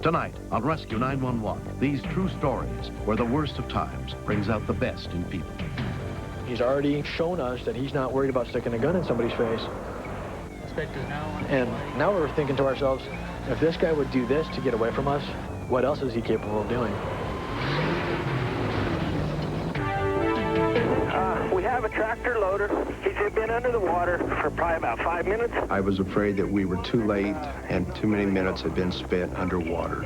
Tonight on Rescue 911, these true stories where the worst of times brings out the best in people. He's already shown us that he's not worried about sticking a gun in somebody's face. And now we're thinking to ourselves, if this guy would do this to get away from us, what else is he capable of doing? We have a tractor loader. He's been under the water for probably about 5 minutes. I was afraid that we were too late and too many minutes had been spent underwater.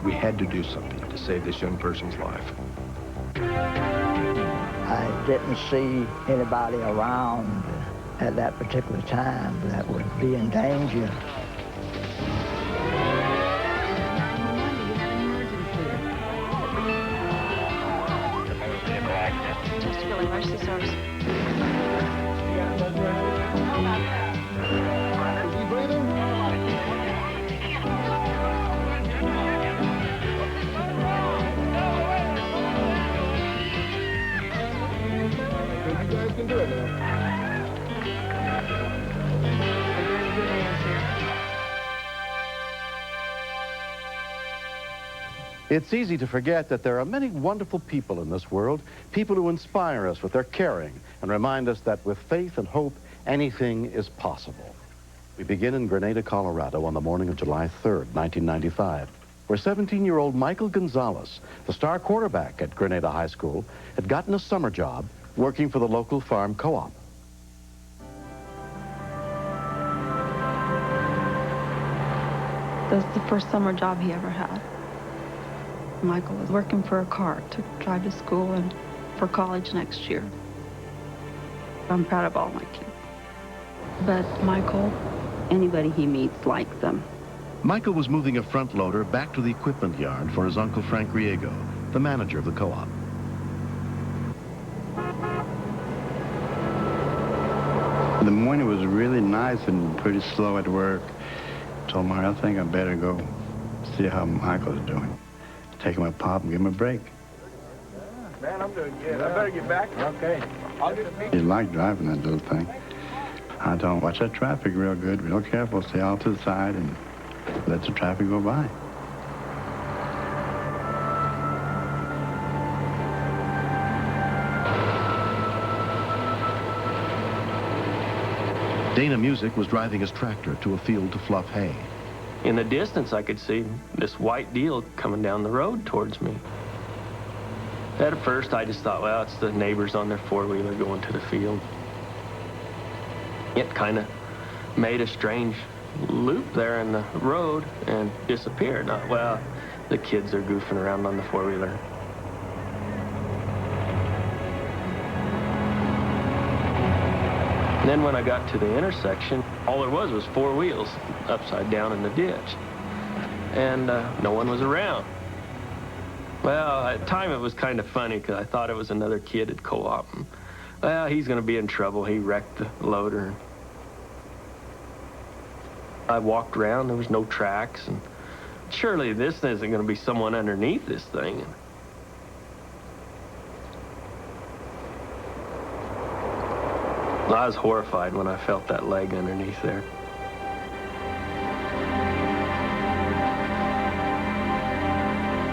We had to do something to save this young person's life. I didn't see anybody around at that particular time that would be in danger. Emergency service. You guys can do it now. It's easy to forget that there are many wonderful people in this world, people who inspire us with their caring and remind us that with faith and hope, anything is possible. We begin in Grenada, Colorado on the morning of July 3rd, 1995, where 17-year-old Michael Gonzalez, the star quarterback at Grenada High School, had gotten a summer job working for the local farm co-op. That's the first summer job he ever had. Michael was working for a car to drive to school and for college next year. I'm proud of all my kids. But Michael, anybody he meets likes them. Michael was moving a front loader back to the equipment yard for his uncle Frank Riego, the manager of the co-op. The morning was really nice and pretty slow at work. Told Mario, I think I better go see how Michael's doing. Take him a pop and give him a break. Man, I'm doing good. I better get back. Okay. He liked driving that little thing. I told him, watch that traffic real good, real careful, stay off to the side and let the traffic go by. Dana Music was driving his tractor to a field to fluff hay. In the distance, I could see this white deal coming down the road towards me. At first, I just thought, well, it's the neighbors on their four-wheeler going to the field. It kind of made a strange loop there in the road and disappeared. Well, the kids are goofing around on the four-wheeler. And then when I got to the intersection, all there was four wheels upside down in the ditch. And no one was around. Well, at the time it was kind of funny because I thought it was another kid at co-op. Well, he's going to be in trouble. He wrecked the loader. I walked around, there was no tracks, and surely this isn't going to be someone underneath this thing. I was horrified when I felt that leg underneath there.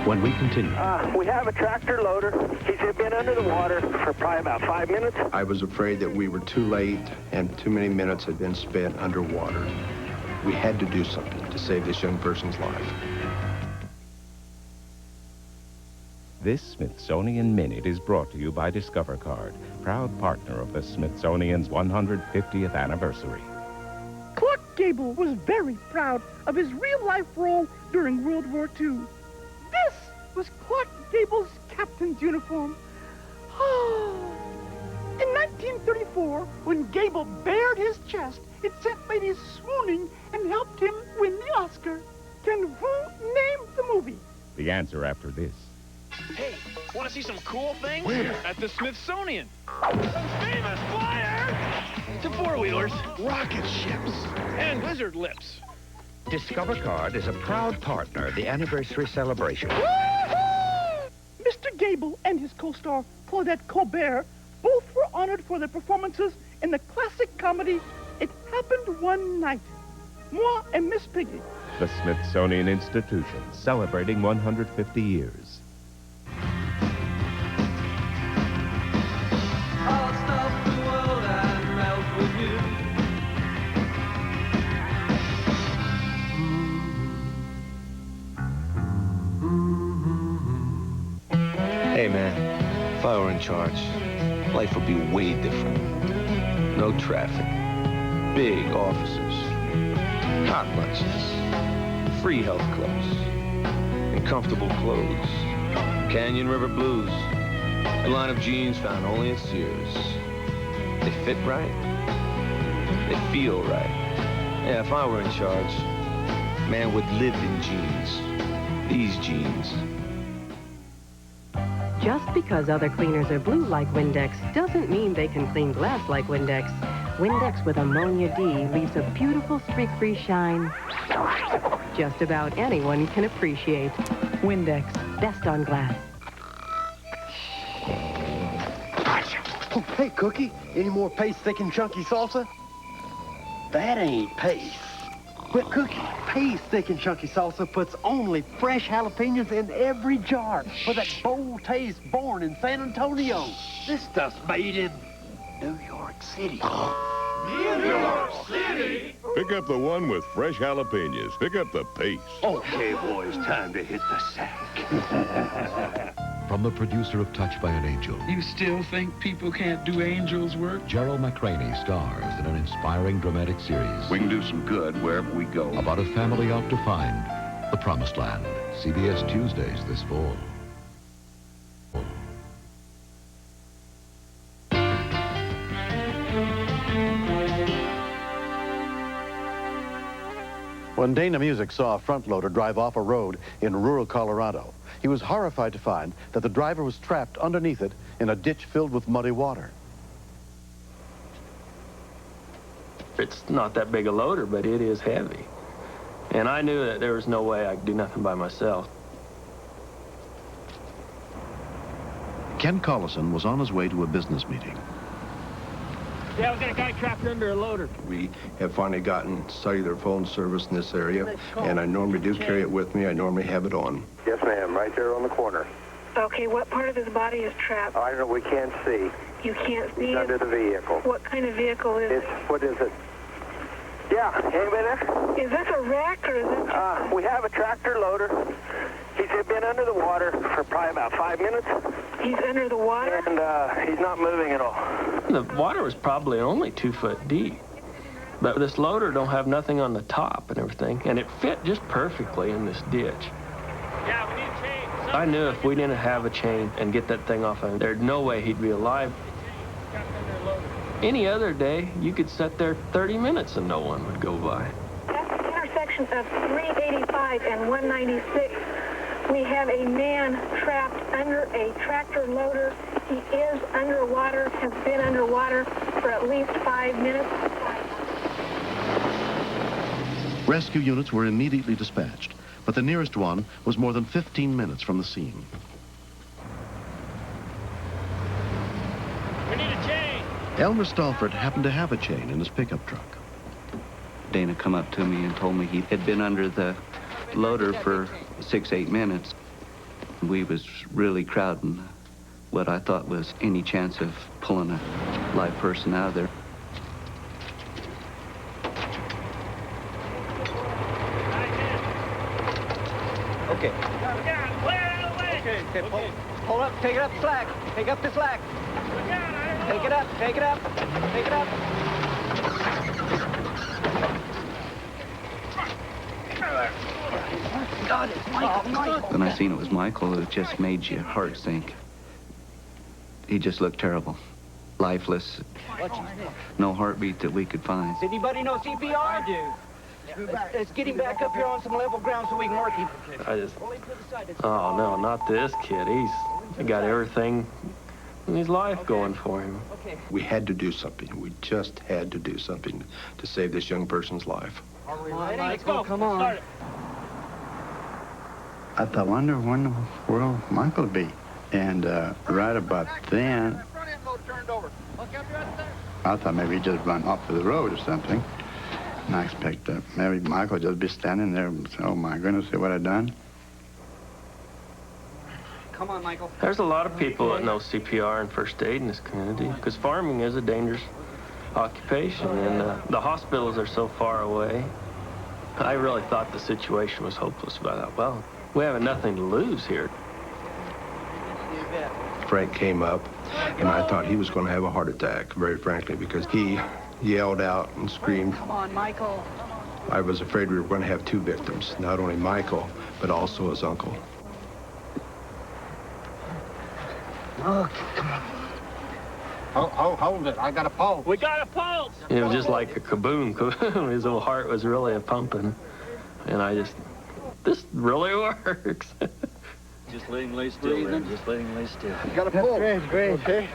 When we continue. We have a tractor loader. He's been under the water for probably about 5 minutes. I was afraid that we were too late and too many minutes had been spent underwater. We had to do something to save this young person's life. This Smithsonian Minute is brought to you by Discover Card, proud partner of the Smithsonian's 150th anniversary. Clark Gable was very proud of his real-life role during World War II. This was Clark Gable's captain's uniform. In 1934, when Gable bared his chest, it sent ladies swooning and helped him win the Oscar. Can you name the movie? The answer after this. Hey, want to see some cool things? Where? At the Smithsonian. Some famous flyers! Some four-wheelers. Rocket ships. And lizard lips. Discover Card is a proud partner of the anniversary celebration. Woo-hoo! Mr. Gable and his co-star, Claudette Colbert, both were honored for their performances in the classic comedy, It Happened One Night. Moi and Miss Piggy. The Smithsonian Institution, celebrating 150 years. I'll stop the world and melt with you. Hey, man, if I were in charge, life would be way different. No traffic, big offices, hot lunches, free health clubs, and comfortable clothes. Canyon River Blues, a line of jeans found only at Sears. They fit right. They feel right. Yeah, if I were in charge, man would live in jeans. These jeans. Just because other cleaners are blue like Windex doesn't mean they can clean glass like Windex. Windex with Ammonia D leaves a beautiful streak-free shine just about anyone can appreciate. Windex, best on glass. Oh, hey, Cookie, any more paste, thick, and chunky salsa? That ain't paste. But, Cookie, paste, thick, and chunky salsa puts only fresh jalapenos in every jar for that bold taste born in San Antonio. This stuff's made in New York City. New York City? Pick up the one with fresh jalapenos. Pick up the paste. Okay, boys, time to hit the sack. From the producer of Touched by an Angel. You still think people can't do angels' work? Gerald McCraney stars in an inspiring dramatic series. We can do some good wherever we go. About a family out to find the Promised Land. CBS Tuesdays this fall. When Dana Music saw a front loader drive off a road in rural Colorado, he was horrified to find that the driver was trapped underneath it in a ditch filled with muddy water. It's not that big a loader, but it is heavy. And I knew that there was no way I could do nothing by myself. Ken Collison was on his way to a business meeting. Yeah, we got a guy trapped under a loader. We have finally gotten cellular phone service in this area, and I normally do carry it with me. I normally have it on. Yes, ma'am, right there on the corner. Okay, what part of his body is trapped? I don't know, we can't see. You can't see He's it? under the vehicle. What kind of vehicle is it? What is it? Yeah, anybody there? Is this a wreck or is it? We have a tractor loader. He's been under the water for probably about 5 minutes. He's under the water? And he's not moving at all. The water was probably only 2 foot deep. But this loader don't have nothing on the top and everything, and it fit just perfectly in this ditch. Yeah, we need a chain. I knew if we didn't have a chain and get that thing off, there's no way he'd be alive. Any other day, you could sit there 30 minutes and no one would go by. At the intersection of 385 and 196, we have a man trapped under a tractor loader. He is underwater, has been underwater for at least 5 minutes. Rescue units were immediately dispatched, but the nearest one was more than 15 minutes from the scene. We need a chain. Elmer Stalford happened to have a chain in his pickup truck. Dana come up to me and told me he had been under the loader for 6-8 minutes. We was really crowding what I thought was any chance of pulling a live person out of there. Okay. Okay. Hold up, take it up slack. Take up the slack. Take it up, take it up, take it up. God, it's Michael. When I seen it was Michael, it just made your heart sink. He just looked terrible. Lifeless. No heartbeat that we could find. Does anybody know CPR? I do. Let's get him back up here on some level ground so we can work him. Oh, no, not this kid. He's got everything in his life going for him. We had to do something. We just had to do something to save this young person's life. Let's go. Come on. I thought, wonder when the world Michael would be. And right about then, I thought maybe he'd just run off to the road or something. And I expect that maybe Michael would just be standing there and say, oh my goodness, see what I done? Come on, Michael. There's a lot of people that know CPR and first aid in this community because farming is a dangerous occupation, and the hospitals are so far away. I really thought the situation was hopeless, but I thought, well, we have nothing to lose here. Frank came up, and I thought he was going to have a heart attack, very frankly, because he yelled out and screamed. Come on, Michael. I was afraid we were going to have two victims, not only Michael, but also his uncle. Oh, come on. Hold it. I got a pulse. We got a pulse. It was just like a kaboom. His little heart was really a-pumping. And this really works. Just let him lay still, man. Just let him lay still. You got a pulse. Great. Okay.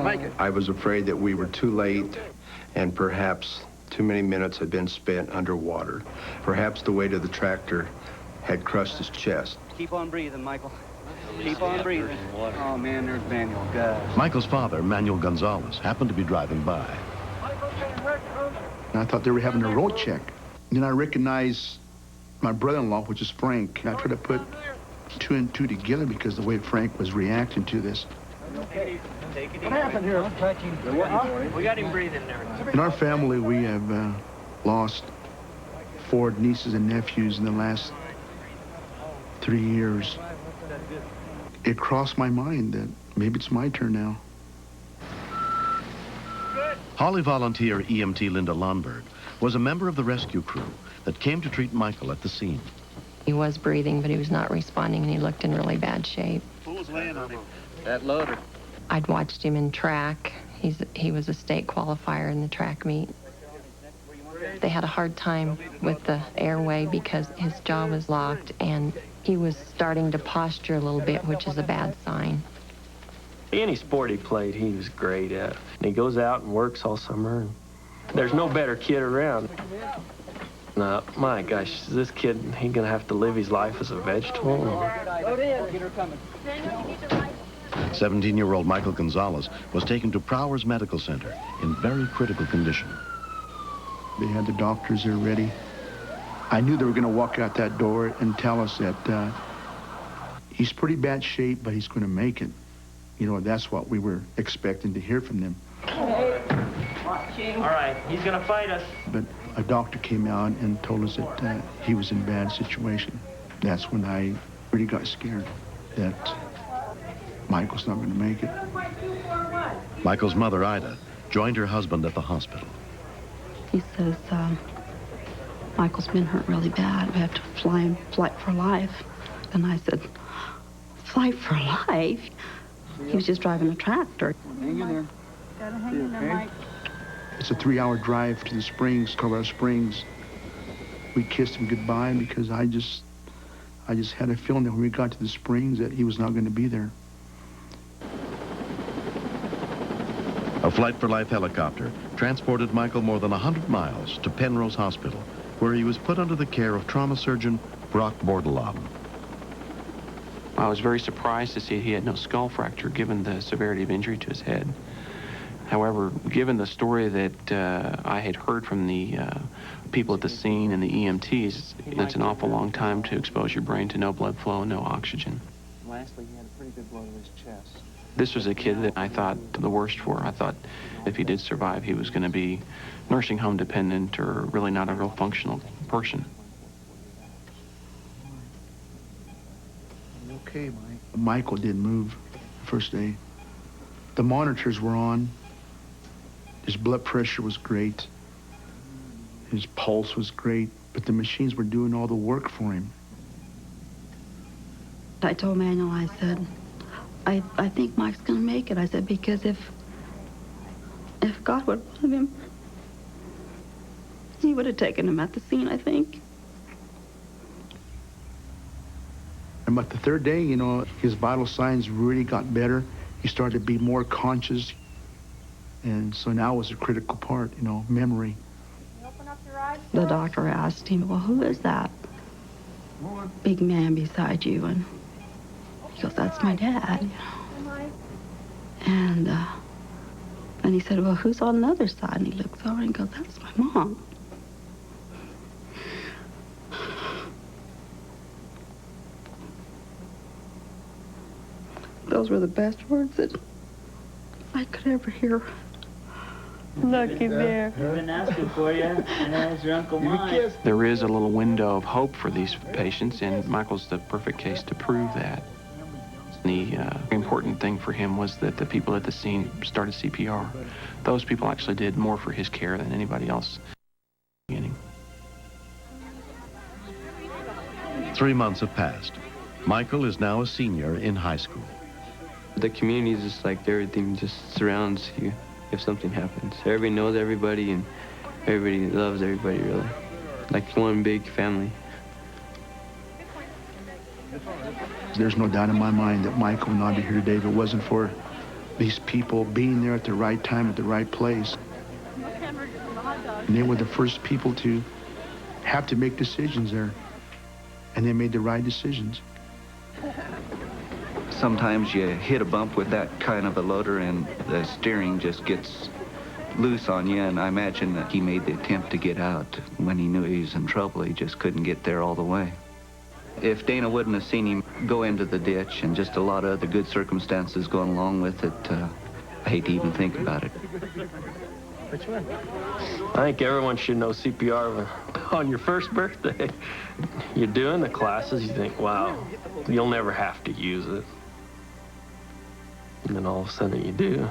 Make it. I was afraid that we were too late, and perhaps too many minutes had been spent underwater. Perhaps the weight of the tractor had crushed his chest. Keep on breathing, Michael. Keep on breathing. Oh, man, there's Manuel. Gosh. Michael's father, Manuel Gonzalez, happened to be driving by. I thought they were having a road check. Then I recognized my brother-in-law, which is Frank. And I tried to put two and two together because the way Frank was reacting to this. What happened here? We got him breathing there. In our family, we have lost 4 nieces and nephews in the last 3 years. It crossed my mind that maybe it's my turn now. Holly volunteer EMT Linda Lonberg was a member of the rescue crew that came to treat Michael at the scene. He was breathing, but he was not responding, and he looked in really bad shape. Who was laying on him? That loader. I'd watched him in track. He was a state qualifier in the track meet. They had a hard time with the airway because his jaw was locked, and he was starting to posture a little bit, which is a bad sign. Any sport he played, he was great at. And he goes out and works all summer. And there's no better kid around. Now, my gosh, this kid, he's going to have to live his life as a vegetable. Load in. Get her coming. 17-year-old Michael Gonzalez was taken to Prowers Medical Center in very critical condition. They had the doctors there ready. I knew they were going to walk out that door and tell us that he's pretty bad shape, but he's going to make it. You know, that's what we were expecting to hear from them. All right, he's going to fight us. But a doctor came out and told us that he was in a bad situation. That's when I really got scared that Michael's not going to make it. Michael's mother, Ida, joined her husband at the hospital. He says, Michael's been hurt really bad. We have to flight for life. And I said, flight for life? He was just driving a tractor. Hang in there. Gotta hang in there, Mike. It's a 3-hour drive to the Springs, Colorado Springs. We kissed him goodbye because I just had a feeling that when we got to the Springs that he was not going to be there. A Flight for Life helicopter transported Michael more than 100 miles to Penrose Hospital, where he was put under the care of trauma surgeon Brock Bordelon. I was very surprised to see he had no skull fracture given the severity of injury to his head. However, given the story that I had heard from the people at the scene and the EMTs, it's an awful long time to expose your brain to no blood flow and no oxygen. Lastly, he had a pretty good blow to his chest. This was a kid that I thought the worst for. I thought if he did survive, he was going to be nursing home dependent or really not a real functional person. Okay, Mike. Michael didn't move the first day. The monitors were on. His blood pressure was great. His pulse was great, but the machines were doing all the work for him. I told Manuel, I said, I think Mike's going to make it. I said, because if God would want him, he would have taken him at the scene, I think. And but the third day, you know, his vital signs really got better. He started to be more conscious. And so now was a critical part, you know, memory. The doctor asked him, well, who is that big man beside you? And he goes, that's my dad, you know. And he said, well, who's on the other side? And he looks over and goes, that's my mom. Those were the best words that I could ever hear. Lucky bear. I've been asking for you, and that's your Uncle Mike. There is a little window of hope for these patients, and Michael's the perfect case to prove that. The important thing for him was that the people at the scene started CPR. Those people actually did more for his care than anybody else. 3 months have passed. Michael is now a senior in high school. The community is just like everything just surrounds you if something happens. Everybody knows everybody and everybody loves everybody, really. Like one big family. There's no doubt in my mind that Michael would not be here today if it wasn't for these people being there at the right time, at the right place. And they were the first people to have to make decisions there. And they made the right decisions. Sometimes you hit a bump with that kind of a loader and the steering just gets loose on you, and I imagine that he made the attempt to get out. When he knew he was in trouble, he just couldn't get there all the way. If Dana wouldn't have seen him go into the ditch and just a lot of other good circumstances going along with it, I hate to even think about it. Which one? I think everyone should know CPR on your first birthday. You're doing the classes, you think, wow, you'll never have to use it. And then all of a sudden you do.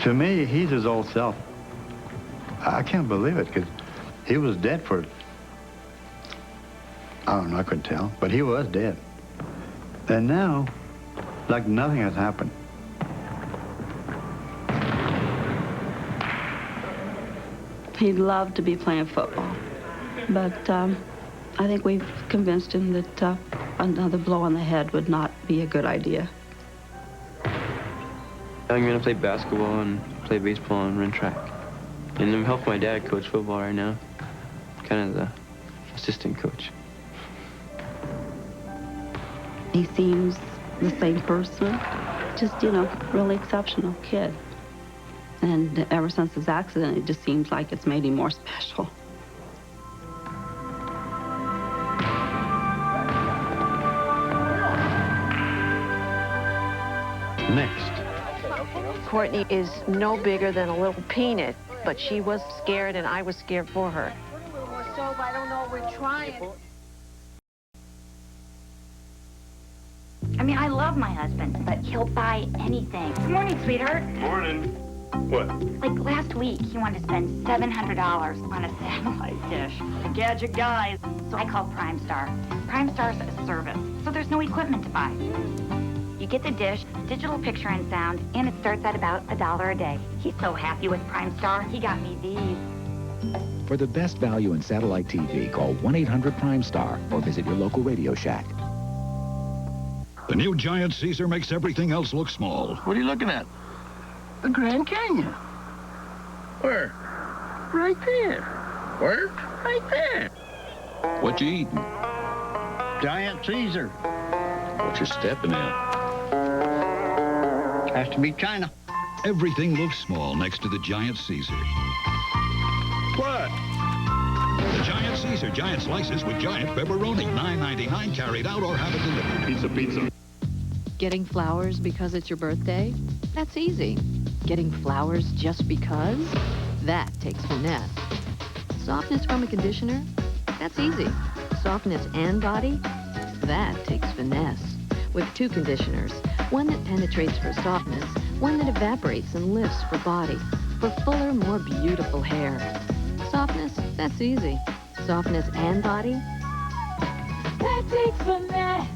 To me, he's his old self. I can't believe it, because he was dead for, I don't know, I couldn't tell, but he was dead. And now, like nothing has happened. He'd love to be playing football, but I think we've convinced him that another blow on the head would not be a good idea. I'm going to play basketball and play baseball and run track. And I'm helping my dad coach football right now. Kind of the assistant coach. He seems the same person, just, you know, really exceptional kid. And ever since his accident, it just seems like it's made him more special. Next. Courtney is no bigger than a little peanut, but she was scared and I was scared for her. I don't know, we're trying. I mean, I love my husband, but he'll buy anything. Good morning, sweetheart. Morning. What? Like last week, he wanted to spend $700 on a satellite dish. A gadget guy. So I called Prime Star. Prime Star's a service, so there's no equipment to buy. You get the dish, digital picture and sound, and it starts at about $1 a day. He's so happy with Prime Star, he got me these. For the best value in satellite TV, call 1-800-PRIME-STAR or visit your local Radio Shack. The new Giant Caesar makes everything else look small. What are you looking at? The Grand Canyon. Where? Right there. Where? Right there. What you eating? Giant Caesar. What you stepping in? Has to be China. Everything looks small next to the Giant Caesar. What? The Giant Caesar, giant slices with giant pepperoni. $9.99 carried out or have it delivered. Pizza. Getting flowers because it's your birthday? That's easy. Getting flowers just because? That takes finesse. Softness from a conditioner? That's easy. Softness and body? That takes finesse. With 2 conditioners, one that penetrates for softness, one that evaporates and lifts for body, for fuller, more beautiful hair. Softness? That's easy. Softness and body? That takes finesse.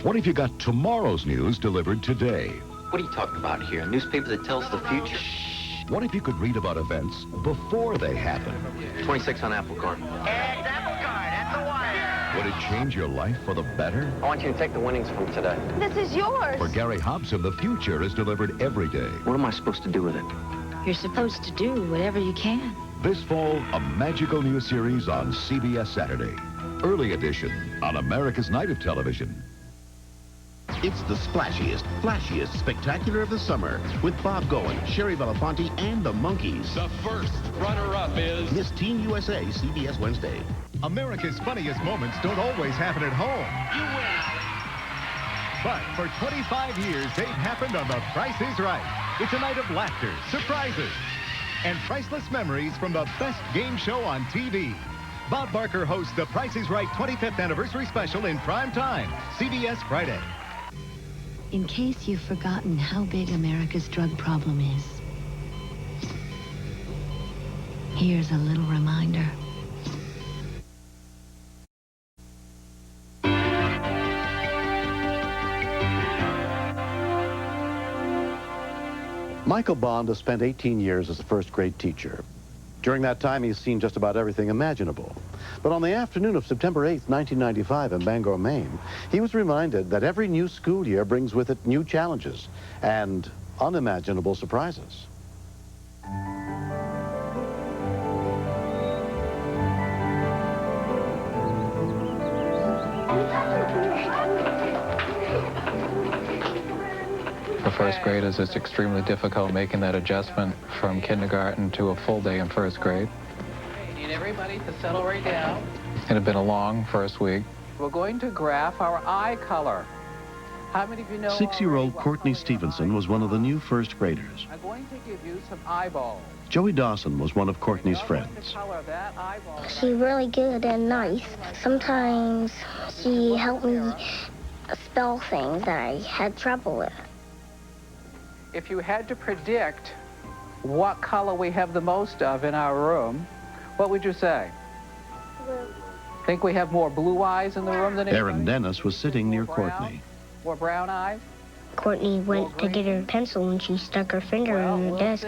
What if you got tomorrow's news delivered today? What are you talking about here? A newspaper that tells the future? What if you could read about events before they happen? 26 on Apple Card. Would it change your life for the better? I want you to take the winnings from today. This is yours. For Gary Hobson, the future is delivered every day. What am I supposed to do with it? You're supposed to do whatever you can. This fall, a magical new series on CBS Saturday. Early edition on America's Night of Television. It's the splashiest, flashiest spectacular of the summer with Bob Goen, Sherry Belafonte, and the Monkees. The first runner-up is Miss Teen USA, CBS Wednesday. America's funniest moments don't always happen at home. But for 25 years, they've happened on The Price is Right. It's a night of laughter, surprises, and priceless memories from the best game show on TV. Bob Barker hosts The Price is Right 25th Anniversary Special in prime time, CBS Friday. In case you've forgotten how big America's drug problem is, here's a little reminder. Michael Bond has spent 18 years as a first-grade teacher. During that time, he's seen just about everything imaginable. But on the afternoon of September 8th, 1995 in Bangor, Maine, he was reminded that every new school year brings with it new challenges and unimaginable surprises. For first graders, it's extremely difficult making that adjustment from kindergarten to a full day in first grade. I need everybody to settle right down. It had been a long first week. We're going to graph our eye color. How many of you know? 6-year-old Courtney Stevenson was one of the new first graders. I'm going to give you some eyeballs. Joey Dawson was one of Courtney's friends. She's really good and nice. Sometimes she helped me spell things that I had trouble with. If you had to predict what color we have the most of in our room, what would you say? Blue. Think we have more blue eyes in the room than anybody? Aaron Dennis was sitting near Courtney. More brown eyes? Courtney went to get her pencil and she stuck her finger in the desk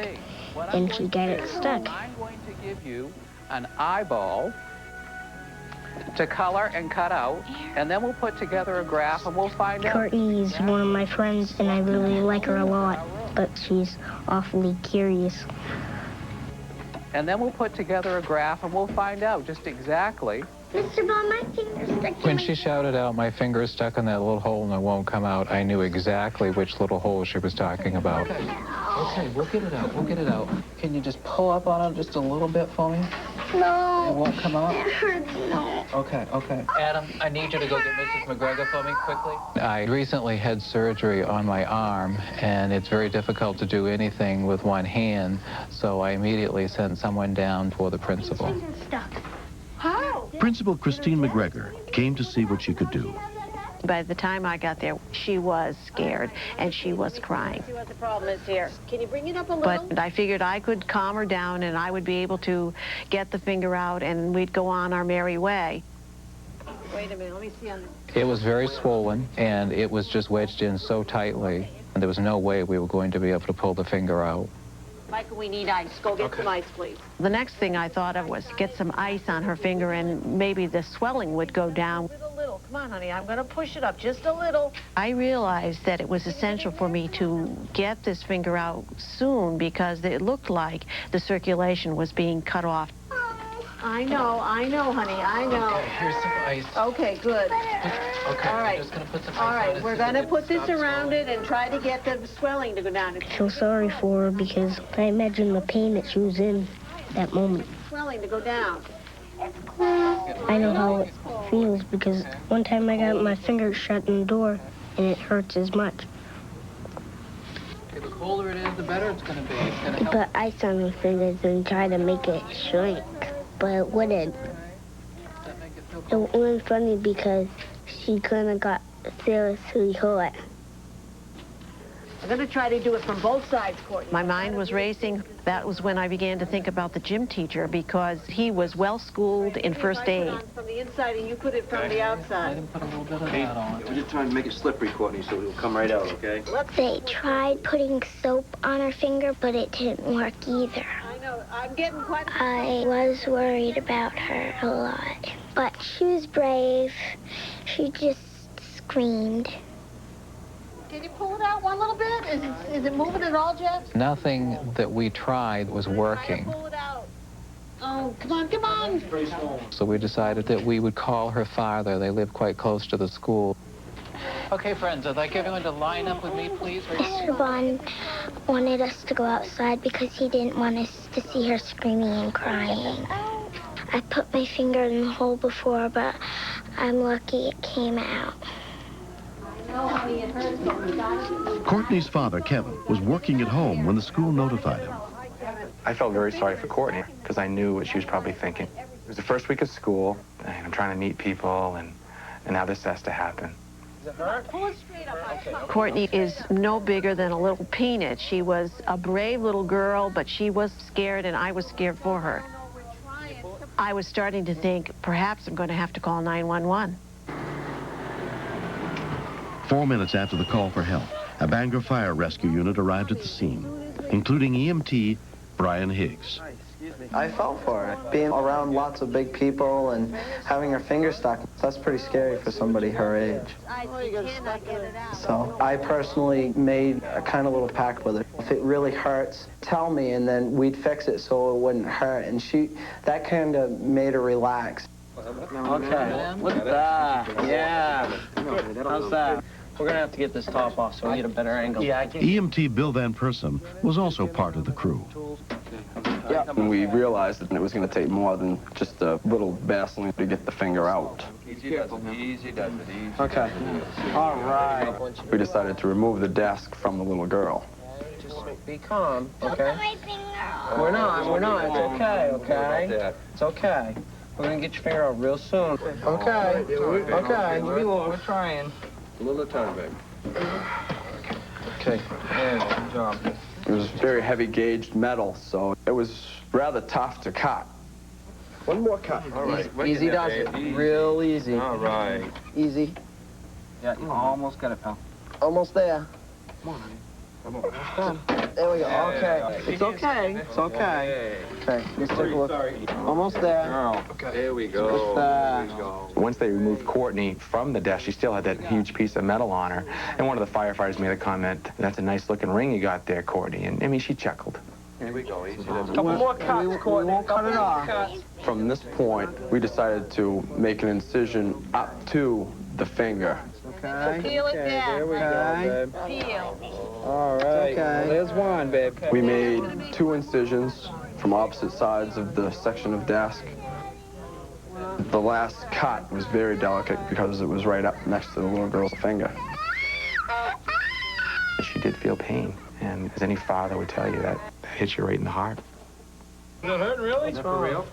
and she got it stuck. I'm going to give you an eyeball to color and cut out, and then we'll put together a graph and we'll find out. Courtney is one of my friends and I really like her a lot, but she's awfully curious. And then we'll put together a graph and we'll find out just exactly. Mr. Bond, my finger's stuck. When she shouted out, "My finger is stuck in that little hole and it won't come out," I knew exactly which little hole she was talking about. Okay, we'll get it out, we'll get it out. Can you just pull up on it just a little bit for me? No. It won't come out? It hurts, no. Okay. Adam, I need you to go get Mrs. McGregor for me quickly. I recently had surgery on my arm, and it's very difficult to do anything with one hand, so I immediately sent someone down for the principal. My finger's stuck. How? Principal Christine McGregor came to see what she could do. By the time I got there, she was scared and she was crying. See what the problem is here. Can you bring it up a little? But I figured I could calm her down and I would be able to get the finger out and we'd go on our merry way. Wait a minute, let me see on this. It was very swollen, and it was just wedged in so tightly, and there was no way we were going to be able to pull the finger out. Michael, we need ice. Go get some ice, please. The next thing I thought of was get some ice on her finger and maybe the swelling would go down. Just a little. Come on, honey. I'm going to push it up just a little. I realized that it was essential for me to get this finger out soon because it looked like the circulation was being cut off. I know, honey. I know. Okay, here's some ice. Okay, good. Okay, All right. I'm just going to put some ice All on right, it we're so going to that put this stops around swelling. it and try to get the swelling to go down. I feel sorry for her because I imagine the pain that she was in that moment. Swelling to go down. I know how it feels because one time I got my finger shut in the door and it hurts as much. Okay, the colder it is, the better it's going to be. It's going to help. Put ice on her fingers and try to make it shrink, but it wouldn't. It was funny because she kind of got seriously hurt. I'm going to try to do it from both sides, Courtney. My mind was racing. That was when I began to think about the gym teacher because he was well-schooled in first aid. From the inside and you put it from the outside. Put a little bit of that on. We're just trying to make it slippery, Courtney, so it'll come right out, okay? They tried putting soap on her finger, but it didn't work either. I know. I'm getting quite... I was worried about her a lot, but she was brave. She just screamed. Can you pull it out one little bit? Is it moving at all, Jeff? Nothing that we tried was working. Pull it out. Oh, come on, come on. So we decided that we would call her father. They live quite close to the school. Okay, friends, I'd like everyone to line up with me, please. Mr. Bond wanted us to go outside because he didn't want us to see her screaming and crying. I put my finger in the hole before, but I'm lucky it came out. Courtney's father, Kevin, was working at home when the school notified him. I felt very sorry for Courtney because I knew what she was probably thinking. It was the first week of school, and I'm trying to meet people, and now this has to happen. Courtney is no bigger than a little peanut. She was a brave little girl, but she was scared, and I was scared for her. I was starting to think, perhaps I'm going to have to call 911. 4 minutes after the call for help, a Bangor fire rescue unit arrived at the scene, including EMT Brian Higgs. I felt for her. Being around lots of big people and having her finger stuck, that's pretty scary for somebody her age. So I personally made a kind of little pact with her. If it really hurts, tell me, and then we'd fix it so it wouldn't hurt. And that kind of made her relax. Okay, look at that. Yeah. How's that? We're going to have to get this top off so we get a better angle. Yeah, EMT Bill Van Persum was also part of the crew. Yeah, and we realized that it was going to take more than just a little Vaseline to get the finger out. Easy does it, easy does it, easy. Okay. All right. We decided to remove the desk from the little girl. Just be calm, okay? We're not. It's okay, okay? It's okay. We're going to get your finger out real soon. Okay. Okay. We're trying. A little time, babe. Okay. Yeah, good job. It was very heavy gauged metal, so it was rather tough to cut. One more cut. All right. Easy does it. Real easy. All right. Easy. Yeah, you almost got it, pal. Almost there. Come on, honey. Come on. Done. There we go. Okay. It's okay. It's okay. Okay. Let's take a look. Almost there. Okay. There we go. Once they removed Courtney from the desk, she still had that huge piece of metal on her. And one of the firefighters made a comment, "That's a nice looking ring you got there, Courtney." And I mean, she chuckled. Here we go. Easy. Couple more cuts, Courtney. We won't cut it off. From this point, we decided to make an incision up to the finger. Okay. Peel it down. There we go, babe. Peel. All right. Okay. Well, there's one, babe. We made 2 incisions from opposite sides of the section of desk. The last cut was very delicate because it was right up next to the little girl's finger. She did feel pain, and as any father would tell you, that hits you right in the heart. Is it hurting, really? Is that for real?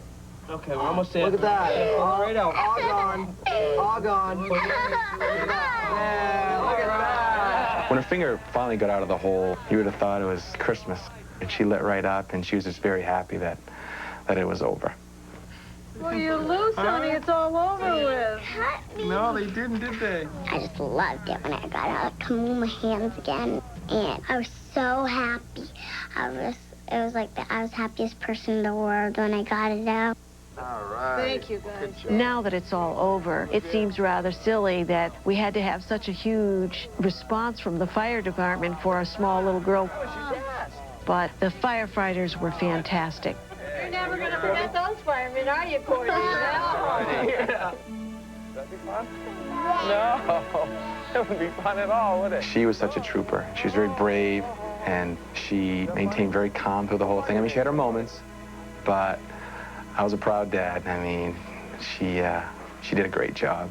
Okay, we're almost there. Look at that. All right out. All gone. All gone. Look at that. Yeah, look at that. When her finger finally got out of the hole, you would have thought it was Christmas. And she lit right up, and she was just very happy that it was over. Well, you lose, honey. It's all over with. No, they didn't, did they? I just loved it when I got out. I could move my hands again, and I was so happy. It was like I was the happiest person in the world when I got it out. All right. Thank you, guys. Now that it's all over, it seems rather silly that we had to have such a huge response from the fire department for a small little girl. But the firefighters were fantastic. You're never going to forget those firemen, are you, Courtney? Yeah. Would that be fun? No. It wouldn't be fun at all, would it? She was such a trooper. She was very brave, and she maintained very calm through the whole thing. I mean, she had her moments, but I was a proud dad. I mean, she did a great job.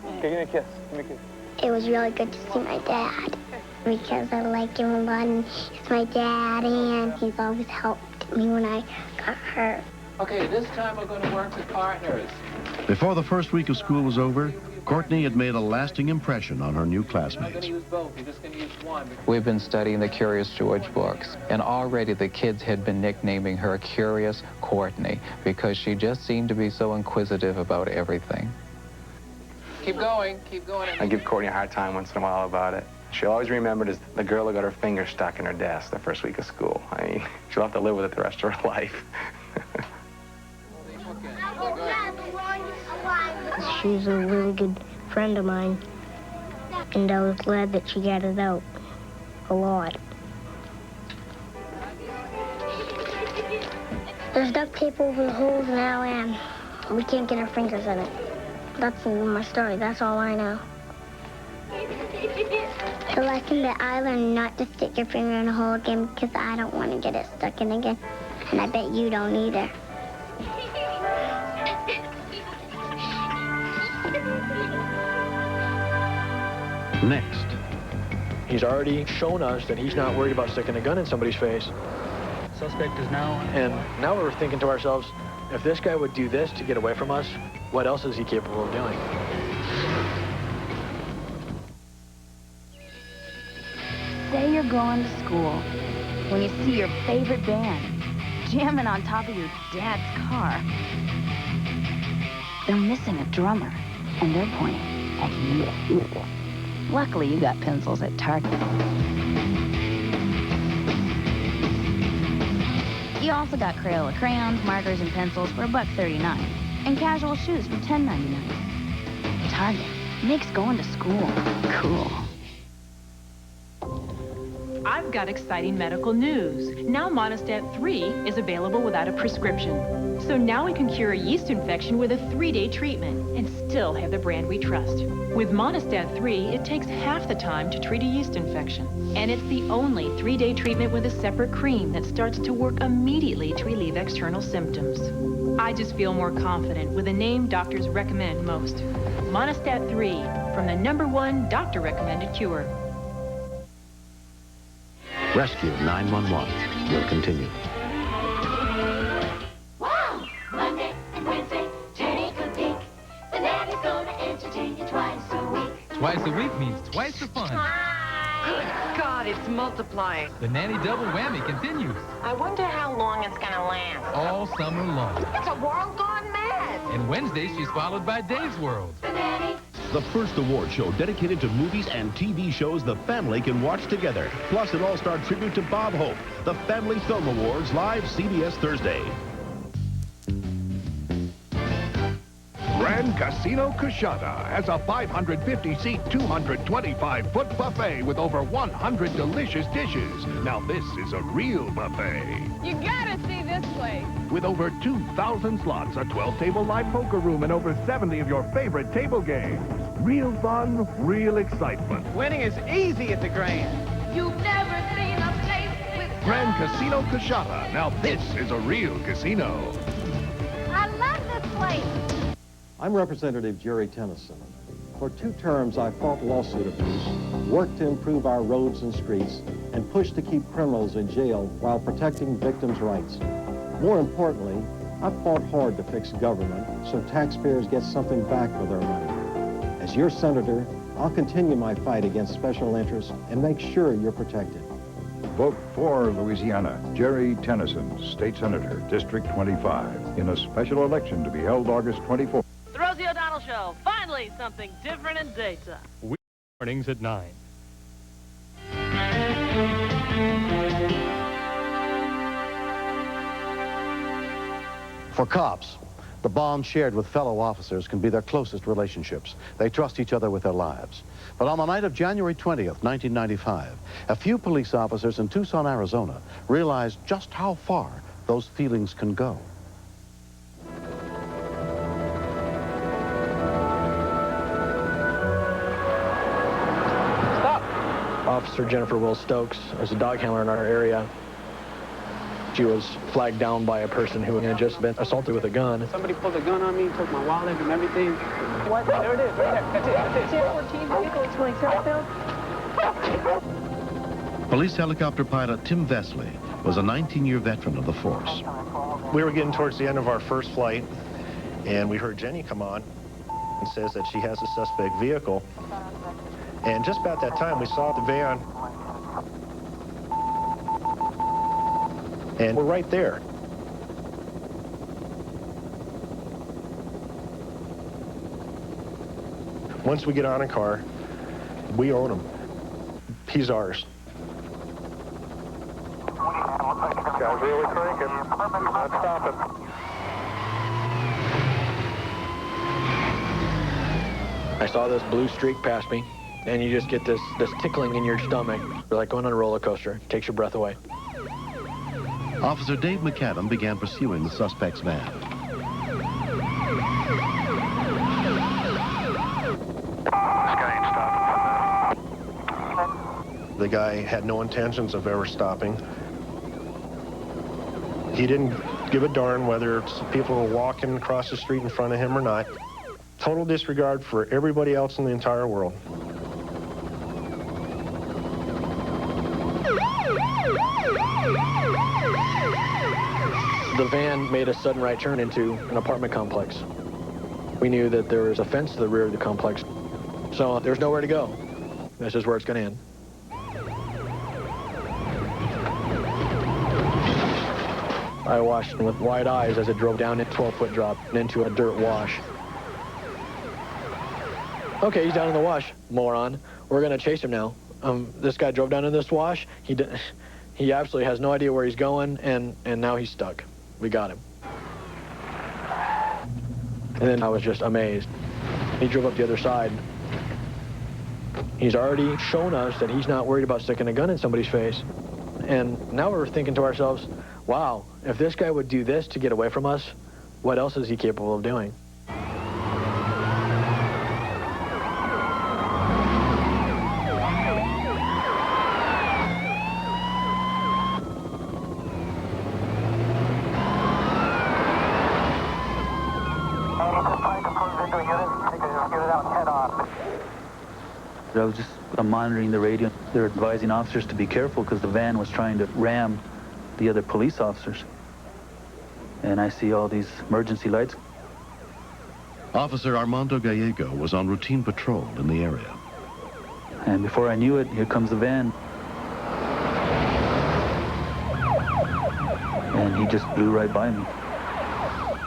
Okay, give me a kiss. Give me a kiss. It was really good to see my dad because I like him a lot, and he's my dad, and he's always helped me when I got hurt. Okay, this time we're going to work with partners. Before the first week of school was over, Courtney had made a lasting impression on her new classmates. We've been studying the Curious George books, and already the kids had been nicknaming her Curious Courtney because she just seemed to be so inquisitive about everything. Keep going, keep going. I give Courtney a hard time once in a while about it. She'll always remember it as the girl who got her finger stuck in her desk the first week of school. I mean, she'll have to live with it the rest of her life. She's a really good friend of mine, and I was glad that she got it out a lot. There's duct tape over the holes now, and we can't get our fingers in it. That's my story. That's all I know. The lesson that I learned, not to stick your finger in a hole again, because I don't want to get it stuck in again, and I bet you don't either. Next. He's already shown us that he's not worried about sticking a gun in somebody's face. Suspect is now... And now we're thinking to ourselves, if this guy would do this to get away from us, what else is he capable of doing? Say you're going to school when you see your favorite band jamming on top of your dad's car. They're missing a drummer, and they're pointing at you. Luckily, you got pencils at Target. You also got Crayola crayons, markers, and pencils for $1.39, and casual shoes for $10.99. Target makes going to school cool. I've got exciting medical news. Now Monistat 3 is available without a prescription. So now we can cure a yeast infection with a 3-day treatment and still have the brand we trust. With Monistat 3, it takes half the time to treat a yeast infection. And it's the only 3-day treatment with a separate cream that starts to work immediately to relieve external symptoms. I just feel more confident with a name doctors recommend most. Monistat 3, from the #1 doctor-recommended cure. Rescue 911 will continue. Wow! Monday and Wednesday, Jenny Cooking. The nanny's gonna entertain you twice a week. Twice a week means twice the fun. Good God, it's multiplying. The nanny double whammy continues. I wonder how long it's gonna last. All summer long. It's a world gone mad. And Wednesday, she's followed by Dave's World. The nanny. The first award show dedicated to movies and TV shows the family can watch together. Plus an all-star tribute to Bob Hope. The Family Film Awards, live CBS Thursday. Grand Casino Coshada has a 550-seat, 225-foot buffet with over 100 delicious dishes. Now this is a real buffet. You gotta see this place. With over 2,000 slots, a 12-table live poker room, and over 70 of your favorite table games. Real fun, real excitement. Winning is easy at the Grand. You've never seen a place with... Grand Casino Coshada. Now this is a real casino. I love this place. I'm Representative Jerry Tennyson. For 2 terms, I fought lawsuit abuse, worked to improve our roads and streets, and pushed to keep criminals in jail while protecting victims' rights. More importantly, I fought hard to fix government so taxpayers get something back for their money. As your senator, I'll continue my fight against special interests and make sure you're protected. Vote for Louisiana. Jerry Tennyson, State Senator, District 25, in a special election to be held August 24th. The Rosie O'Donnell Show. Finally, something different in daytime. Mornings at 9. For cops, the bonds shared with fellow officers can be their closest relationships. They trust each other with their lives. But on the night of January 20th, 1995, a few police officers in Tucson, Arizona realized just how far those feelings can go. Officer Jennifer Will Stokes was a dog handler in our area. She was flagged down by a person who had just been assaulted with a gun. Somebody pulled a gun on me, took my wallet and everything. What? There it is, right there. That's it, that's it. 14 vehicle explains Southfield. Police helicopter pilot Tim Vesley was a 19-year veteran of the force. We were getting towards the end of our first flight, and we heard Jenny come on and says that she has a suspect vehicle. And just about that time, we saw the van, and we're right there. Once we get on a car, we own him. He's ours. Guy's really cranking. He's not stopping. I saw this blue streak pass me, and you just get this tickling in your stomach. You're like going on a roller coaster. Takes your breath away. Officer Dave McAdam began pursuing the suspect's van. The guy had no intentions of ever stopping. He didn't give a darn whether people were walking across the street in front of him or not. Total disregard for everybody else in the entire world. The van made a sudden right turn into an apartment complex. We knew that there was a fence to the rear of the complex, so there's nowhere to go. This is where it's going to end. I watched with wide eyes as it drove down a 12-foot drop into a dirt wash. Okay, he's down in the wash, moron. We're going to chase him now. This guy drove down in this wash. He absolutely has no idea where he's going, and now he's stuck. We got him. And then I was just amazed. He drove up the other side. He's already shown us that he's not worried about sticking a gun in somebody's face. And now we're thinking to ourselves, wow, if this guy would do this to get away from us, what else is he capable of doing? I was just monitoring the radio. They were advising officers to be careful because the van was trying to ram the other police officers. And I see all these emergency lights. Officer Armando Gallego was on routine patrol in the area. And before I knew it, here comes the van. And he just blew right by me.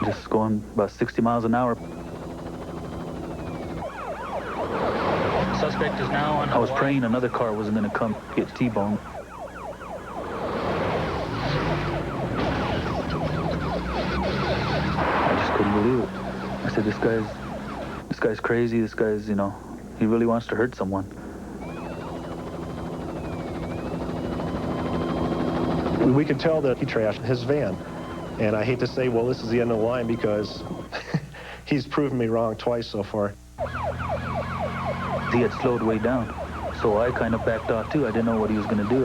Just going about 60 miles an hour. Suspect is now on. I was praying another car wasn't going to come get T-boned. I just couldn't believe it. I said, this guy's crazy. This guy's, you know, he really wants to hurt someone. We could tell that he trashed his van. And I hate to say, well, this is the end of the line because he's proven me wrong twice so far. He had slowed way down, so I kind of backed off too. I didn't know what he was going to do.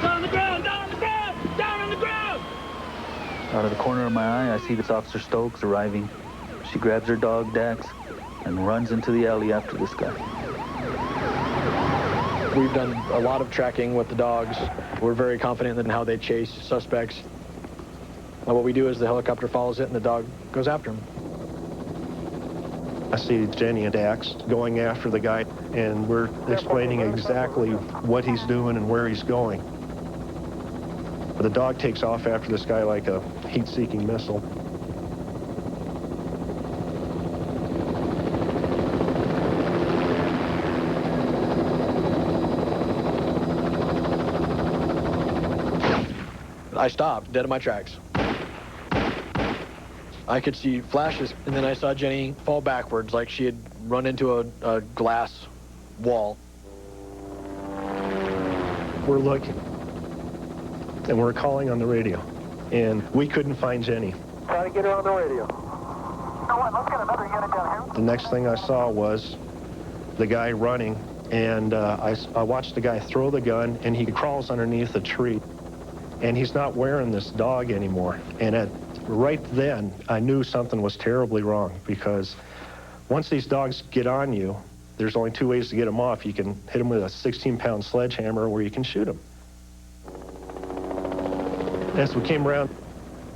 Down on the ground! Down on the ground! Down on the ground! Out of the corner of my eye, I see this Officer Stokes arriving. She grabs her dog, Dax, and runs into the alley after this guy. We've done a lot of tracking with the dogs. We're very confident in how they chase suspects. What we do is the helicopter follows it and the dog goes after him. I see Jenny and Dax going after the guy, and we're explaining exactly what he's doing and where he's going. The dog takes off after this guy like a heat-seeking missile. I stopped, dead in my tracks. I could see flashes, and then I saw Jenny fall backwards like she had run into a glass wall. We're looking, and we're calling on the radio, and we couldn't find Jenny. Try to get her on the radio. Let's get another unit down here. The next thing I saw was the guy running, and I watched the guy throw the gun, and he crawls underneath a tree. And he's not wearing this dog anymore. And right then, I knew something was terribly wrong, because once these dogs get on you, there's only two ways to get them off. You can hit them with a 16-pound sledgehammer, or you can shoot them. As we came around,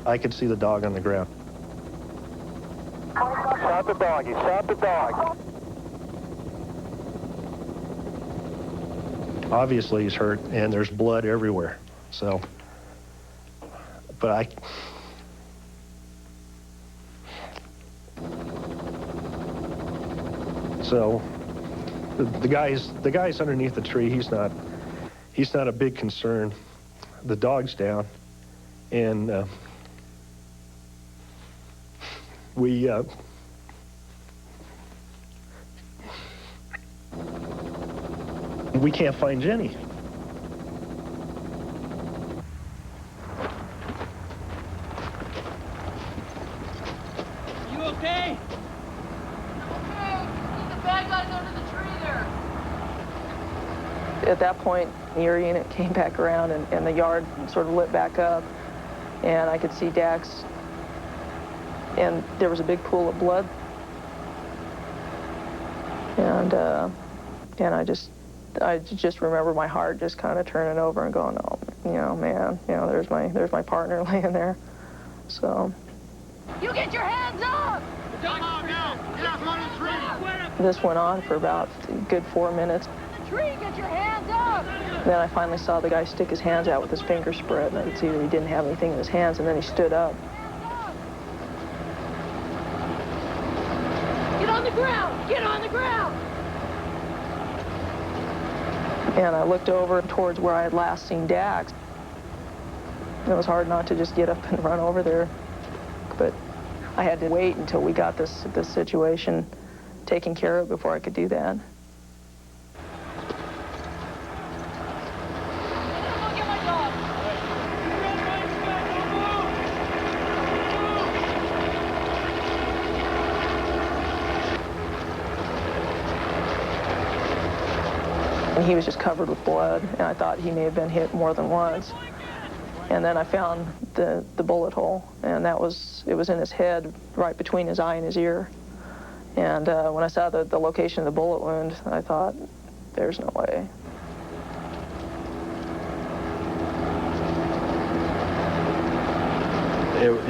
I could see the dog on the ground. Shot the dog. He shot the dog. Obviously, he's hurt, and there's blood everywhere. So. But so the guy's underneath the tree. He's not a big concern. The dog's down, and we can't find Jenny. Okay. The bad guy's under the tree there. At that point, your unit came back around and the yard sort of lit back up. and I could see Dax, and there was a big pool of blood. And I just remember my heart just kind of turning over and going, oh, you know, man, you know, there's my partner laying there. So. You get your hands up! Come on now! Get up on the tree! This went on for about a good 4 minutes. The tree, get your hands up! Then I finally saw the guy stick his hands out with his fingers spread, and I could see that he didn't have anything in his hands, and then he stood up. Get on the ground! Get on the ground! And I looked over towards where I had last seen Dax. It was hard not to just get up and run over there, but I had to wait until we got this situation taken care of before I could do that. And he was just covered with blood, and I thought he may have been hit more than once. And then I found the bullet hole, and it was in his head, right between his eye and his ear. And when I saw the location of the bullet wound, I thought, there's no way.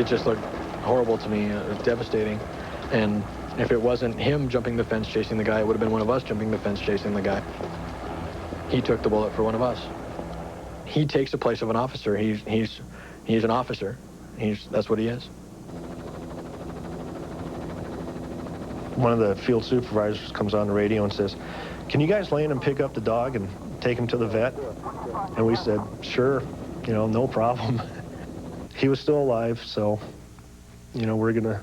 It just looked horrible to me. It was devastating. And if it wasn't him jumping the fence chasing the guy, it would have been one of us jumping the fence chasing the guy. He took the bullet for one of us. He takes the place of an officer. He's an officer. That's what he is. One of the field supervisors comes on the radio and says, "Can you guys land and pick up the dog and take him to the vet?" And we said, "Sure, you know, no problem." He was still alive, so, you know, we're gonna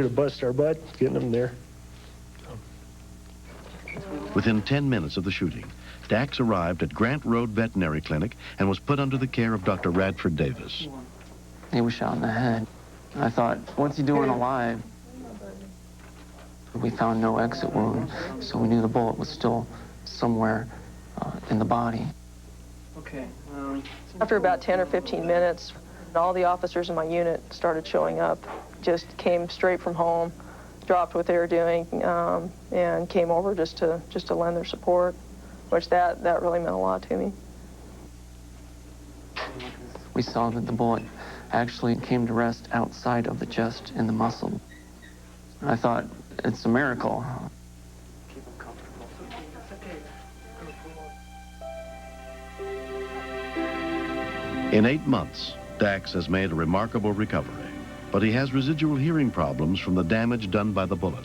bust our butt getting him there. Within 10 minutes of the shooting, Dax arrived at Grant Road Veterinary Clinic and was put under the care of Dr. Radford Davis. He was shot in the head. I thought, what's he doing alive? We found no exit wound, so we knew the bullet was still somewhere in the body. Okay. After about 10 or 15 minutes, all the officers in my unit started showing up. Just came straight from home, dropped what they were doing, and came over just to lend their support, which that really meant a lot to me. We saw that the bullet actually came to rest outside of the chest in the muscle. I thought, it's a miracle. In 8 months, Dax has made a remarkable recovery, but he has residual hearing problems from the damage done by the bullet.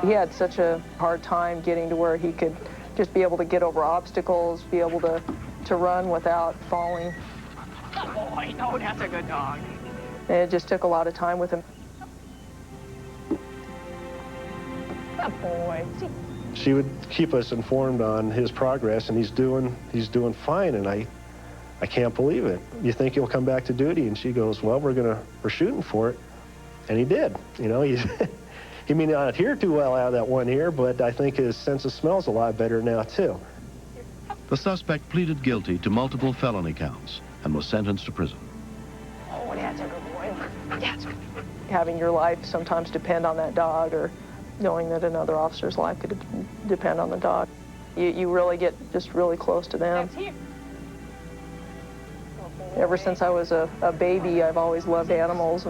He had such a hard time getting to where he could just be able to get over obstacles, be able to run without falling. Good boy. No, that's a good dog. And it just took a lot of time with him. Good boy. She would keep us informed on his progress, and he's doing fine, and I can't believe it. You think he'll come back to duty? And she goes, well, we're shooting for it. And he did. You know, he may not hear too well out of that one ear, but I think his sense of smell's a lot better now, too. The suspect pleaded guilty to multiple felony counts and was sentenced to prison. Oh, that's a good boy. That's good. Having your life sometimes depend on that dog, or knowing that another officer's life could depend on the dog. You really get just really close to them. Ever since I was a baby, I've always loved animals,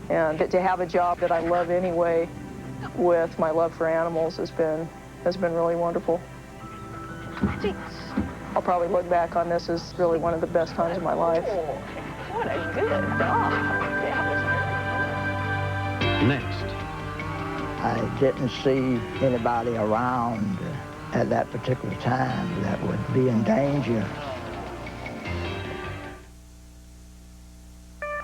and to have a job that I love anyway with my love for animals has been really wonderful. I'll probably look back on this as really one of the best times of my life. What a good dog. Next. I didn't see anybody around at that particular time that would be in danger.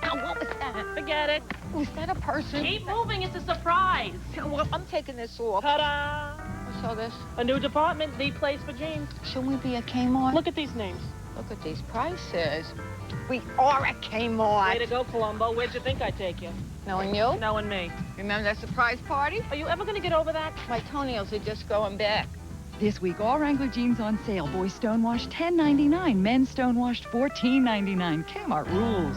What was that? Forget it. Was that a person? Keep moving. It's a surprise. Well, I'm taking this off. Ta-da! What's all this? A new department. Need place for jeans. Shouldn't we be at Kmart? Look at these names. Look at these prices. We are at Kmart. Way to go, Columbo. Where'd you think I'd take you? Knowing you? Knowing me. Remember that surprise party? Are you ever going to get over that? My toenails are just going back. This week, all Wrangler jeans on sale. Boys stonewashed $10.99. Men's stonewashed $14.99. Kmart rules.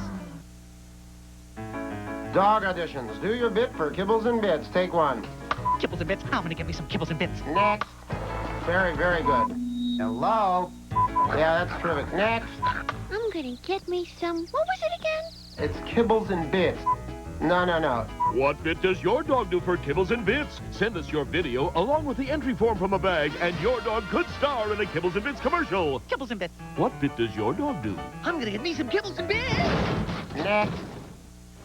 Dog auditions. Do your bit for Kibbles and Bits. Take one. Kibbles and Bits? I'm gonna get me some Kibbles and Bits. Next. Very, very good. Hello? Yeah, that's terrific. Next. I'm gonna get me some... What was it again? It's Kibbles and Bits. No, no, no. What bit does your dog do for Kibbles and Bits? Send us your video along with the entry form from a bag, and your dog could star in a Kibbles and Bits commercial. Kibbles and Bits. What bit does your dog do? I'm gonna get me some Kibbles and Bits. Next.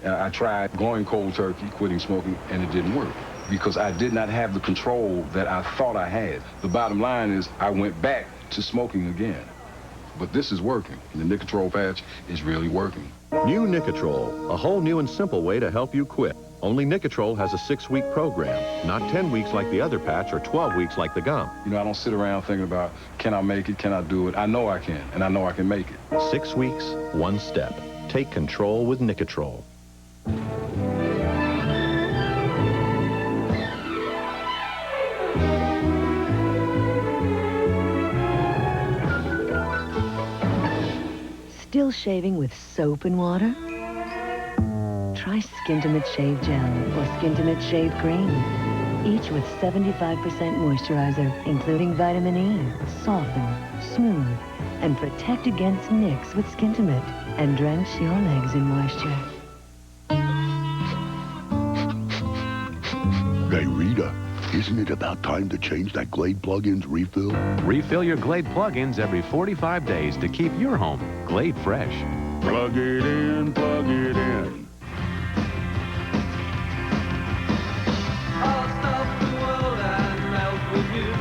I tried going cold turkey, quitting smoking, and it didn't work because I did not have the control that I thought I had. The bottom line is I went back to smoking again. But this is working. The Nicotrol patch is really working. New Nicotrol, a whole new and simple way to help you quit. Only Nicotrol has a 6-week program, not 10 weeks like the other patch or 12 weeks like the gum. You know, I don't sit around thinking about, can I make it, can I do it? I know I can, and I know I can make it. 6 weeks, 1 step. Take control with Nicotrol. Still shaving with soap and water? Try Skintimate Shave Gel or Skintimate Shave Cream. Each with 75% moisturizer, including vitamin E. Soften, smooth, and protect against nicks with Skintimate. And drench your legs in moisture. Hey, Rita, isn't it about time to change that Glade plug-ins refill? Refill your Glade plug-ins every 45 days to keep your home Glade fresh. Plug it in, plug it in. I'll stop the world and melt with you.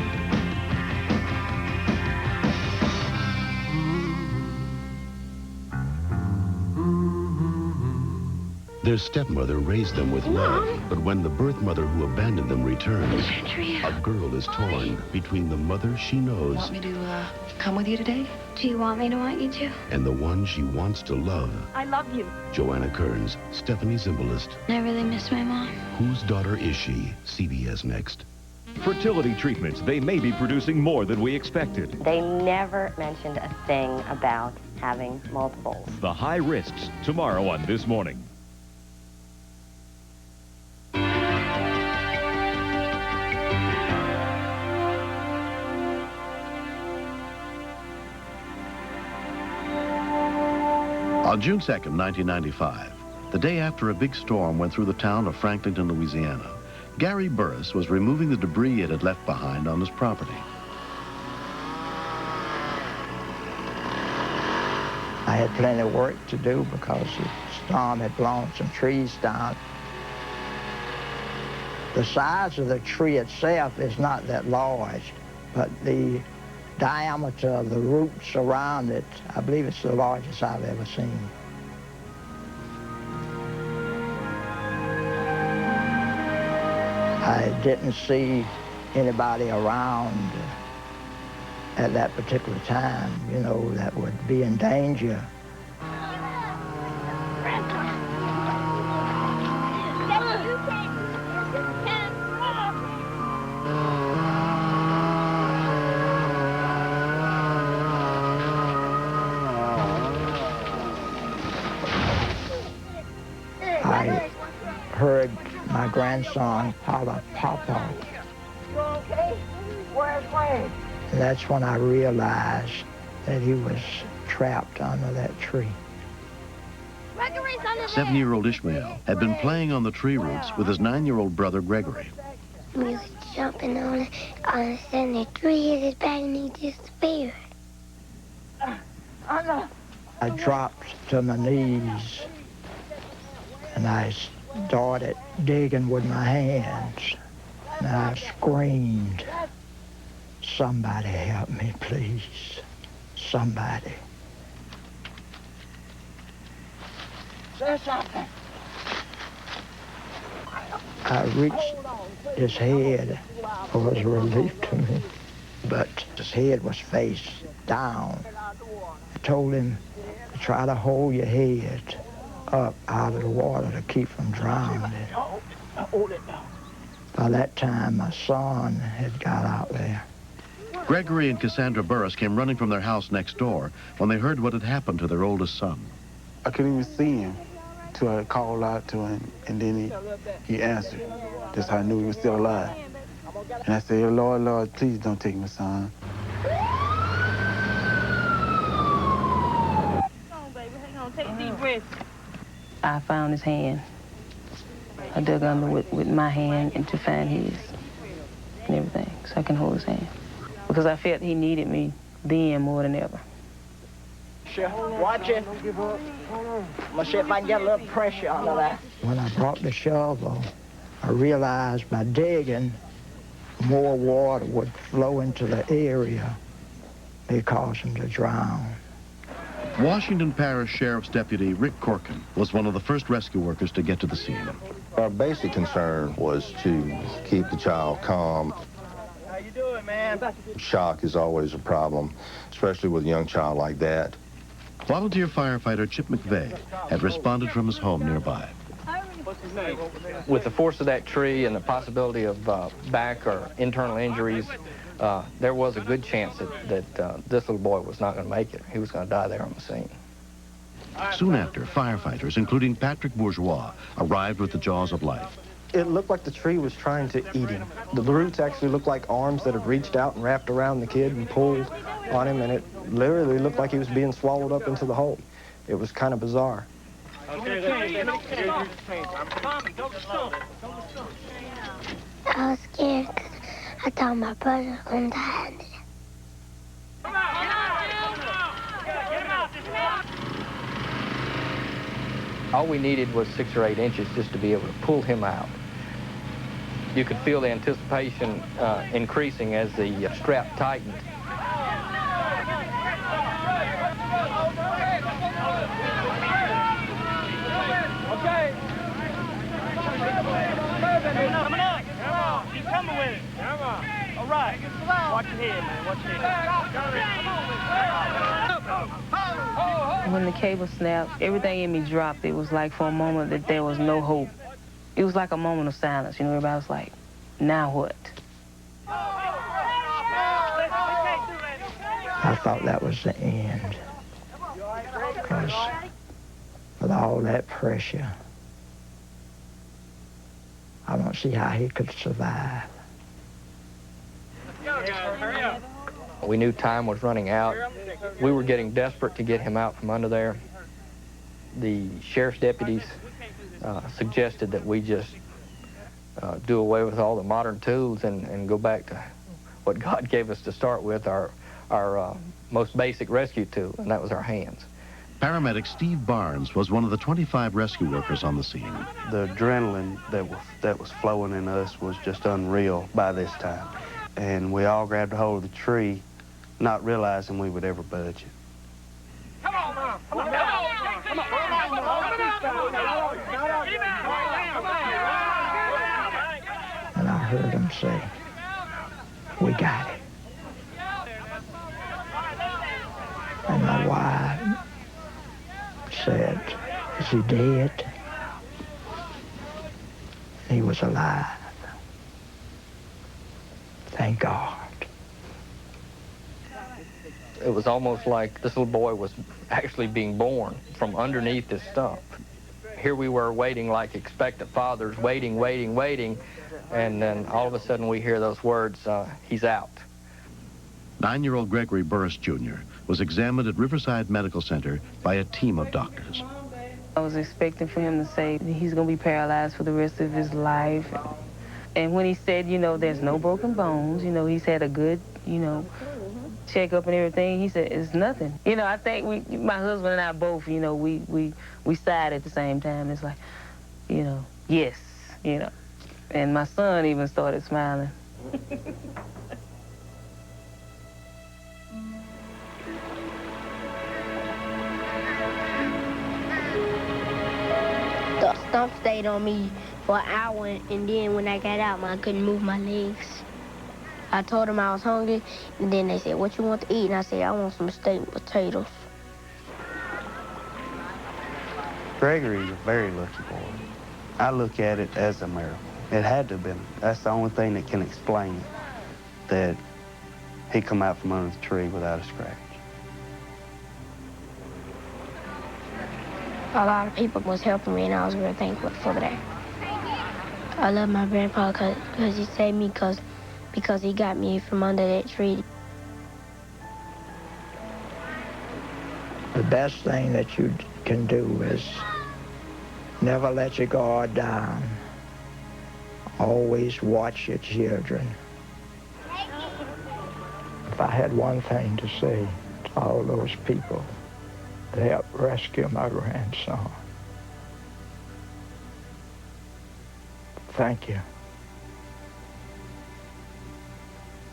Their stepmother raised them with love, but when the birth mother who abandoned them returns, a girl is torn between the mother she knows Want me to come with you today? Do you want me to want you to? and the one she wants to love. I love you. Joanna Kearns, Stephanie Zimbalist. I really miss my mom. Whose daughter is she? CBS Next. Fertility treatments, they may be producing more than we expected. They never mentioned a thing about having multiples. The high risks, tomorrow on This Morning. On June 2nd, 1995, the day after a big storm went through the town of Franklinton, Louisiana, Gary Burris was removing the debris it had left behind on his property. I had plenty of work to do because the storm had blown some trees down. The size of the tree itself is not that large, but the diameter of the roots around it, I believe it's the largest I've ever seen. I didn't see anybody around at that particular time, you know, that would be in danger. I heard my grandson holler, "Papa." You okay? Where's Wayne? And that's when I realized that he was trapped under that tree. 7-year-old Ishmael had been playing on the tree roots with his 9-year-old brother Gregory. We was jumping on it and the tree hit his back and he disappeared. I dropped to my knees and I started digging with my hands. And I screamed, "Somebody help me, please. Somebody." Say something. I reached his head. It was a relief to me. But his head was face down. I told him to try to hold your head up out of the water to keep from drowning. By that time, my son had got out there. Gregory and Cassandra Burris came running from their house next door when they heard what had happened to their oldest son. I couldn't even see him till I called out to him, and then he answered. That's how I knew he was still alive. And I said, Lord, Lord, please don't take my son. Take a deep breath. I found his hand. I dug under with my hand and to find his and everything, so I can hold his hand. Because I felt he needed me then more than ever. Watch it. I'm gonna see if I can get a little pressure under that. When I brought the shovel, I realized by digging, more water would flow into the area. It caused him to drown. Washington Parish Sheriff's Deputy Rick Corkin was one of the first rescue workers to get to the scene. Our basic concern was to keep the child calm. How you doing, man? Shock is always a problem, especially with a young child like that. Volunteer firefighter Chip McVeigh had responded from his home nearby. With the force of that tree and the possibility of back or internal injuries, there was a good chance that this little boy was not going to make it. He was going to die there on the scene. Soon after, firefighters, including Patrick Bourgeois, arrived with the jaws of life. It looked like the tree was trying to eat him. The roots actually looked like arms that had reached out and wrapped around the kid and pulled on him, and it literally looked like he was being swallowed up into the hole. It was kind of bizarre. I was scared because I thought my brother was going to die. All we needed was 6 or 8 inches just to be able to pull him out. You could feel the anticipation increasing as the strap tightened. Okay. Coming up. Come on. Keep coming with it. Come on. All right. Watch your head, man. Watch your head. When the cable snapped, everything in me dropped. It was like for a moment that there was no hope. It was like a moment of silence. You know, everybody was like, now what? I thought that was the end. Because with all that pressure, I don't see how he could survive. We knew time was running out. We were getting desperate to get him out from under there. The sheriff's deputies suggested that we just do away with all the modern tools and go back to what God gave us to start with, our most basic rescue tool, and that was our hands. Paramedic Steve Barnes was one of the 25 rescue workers on the scene. The adrenaline that was flowing in us was just unreal by this time. And we all grabbed a hold of the tree, not realizing we would ever budge it. Come on, Mom. Come on. Come on. And I heard him say, we got it. And my wife said, is he dead? He was alive. Thank God. It was almost like this little boy was actually being born from underneath this stump. Here we were waiting like expectant fathers, waiting, and then all of a sudden we hear those words, he's out. 9-year-old Gregory Burris Jr. was examined at Riverside Medical Center by a team of doctors. I was expecting for him to say he's going to be paralyzed for the rest of his life. And when he said, you know, there's no broken bones, you know, he's had a good, you know, checkup and everything, he said, it's nothing. You know, I think my husband and I both, you know, we sighed at the same time. It's like, you know, yes, you know. And my son even started smiling. The stump stayed on me for an hour, and then when I got out, I couldn't move my legs. I told them I was hungry, and then they said, what you want to eat? And I said, I want some steak and potatoes. Gregory's a very lucky boy. I look at it as a miracle. It had to have been. That's the only thing that can explain it, that he come out from under the tree without a scratch. A lot of people was helping me, and I was very thankful for that. I love my grandpa because he saved me because he got me from under that tree. The best thing that you can do is never let your guard down. Always watch your children. If I had one thing to say to all those people that helped rescue my grandson, thank you.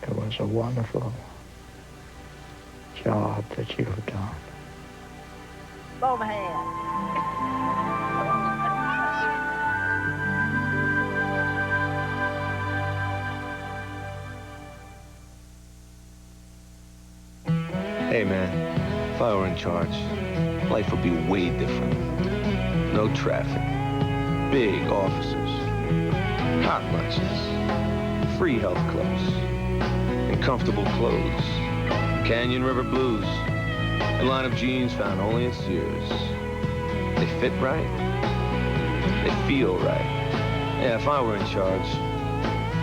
It was a wonderful job that you've done. Blow my hand. Hey, man, if I were in charge, life would be way different. No traffic, big offices, hot lunches, free health clubs, and comfortable clothes. Canyon River blues, a line of jeans found only at Sears. They fit right, they feel right. Yeah, if I were in charge,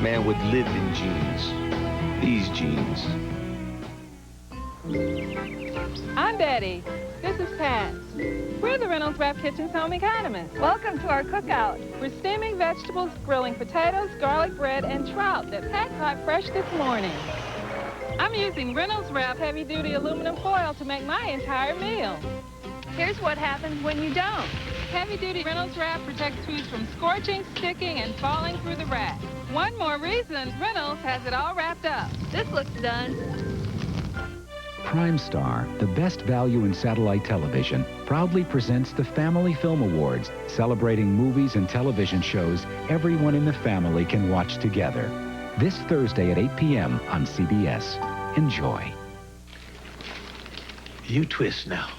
man would live in jeans, these jeans. I'm Betty. This is Pat. We're the Reynolds Wrap Kitchen's home economists. Welcome to our cookout. We're steaming vegetables, grilling potatoes, garlic bread, and trout that Pat caught fresh this morning. I'm using Reynolds Wrap heavy-duty aluminum foil to make my entire meal. Here's what happens when you don't. Heavy-duty Reynolds Wrap protects foods from scorching, sticking, and falling through the rack. One more reason, Reynolds has it all wrapped up. This looks done. Prime Star, the best value in satellite television, proudly presents the Family Film Awards, celebrating movies and television shows everyone in the family can watch together. This Thursday at 8 p.m. on CBS. Enjoy. You twist now.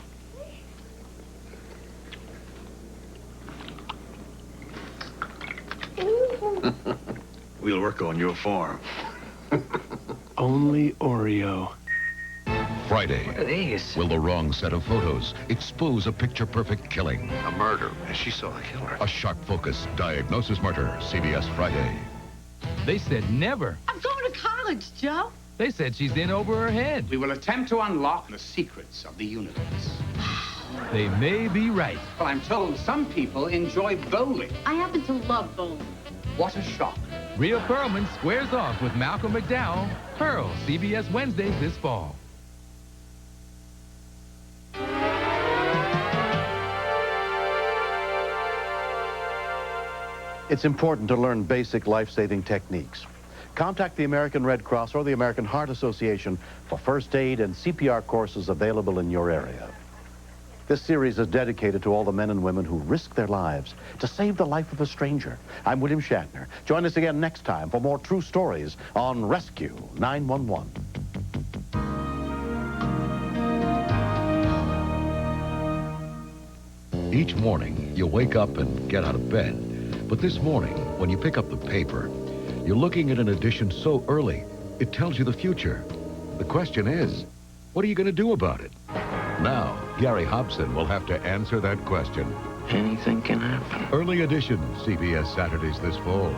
We'll work on your farm. Only Oreo. Friday. What are these? Will the wrong set of photos expose a picture-perfect killing? A murder. She saw the killer. A sharp focus. Diagnosis murder. CBS Friday. They said never. I'm going to college, Joe. They said she's in over her head. We will attempt to unlock the secrets of the universe. They may be right. Well, I'm told some people enjoy bowling. I happen to love bowling. What a shock. Rhea Perlman squares off with Malcolm McDowell. Pearl, CBS Wednesdays this fall. It's important to learn basic life-saving techniques. Contact the American Red Cross or the American Heart Association for first aid and CPR courses available in your area. This series is dedicated to all the men and women who risk their lives to save the life of a stranger. I'm William Shatner. Join us again next time for more true stories on Rescue 911. Each morning, you wake up and get out of bed. But this morning, when you pick up the paper, you're looking at an edition so early, it tells you the future. The question is, what are you going to do about it? Now, Gary Hobson will have to answer that question. Anything can happen. Early edition, CBS Saturdays this fall.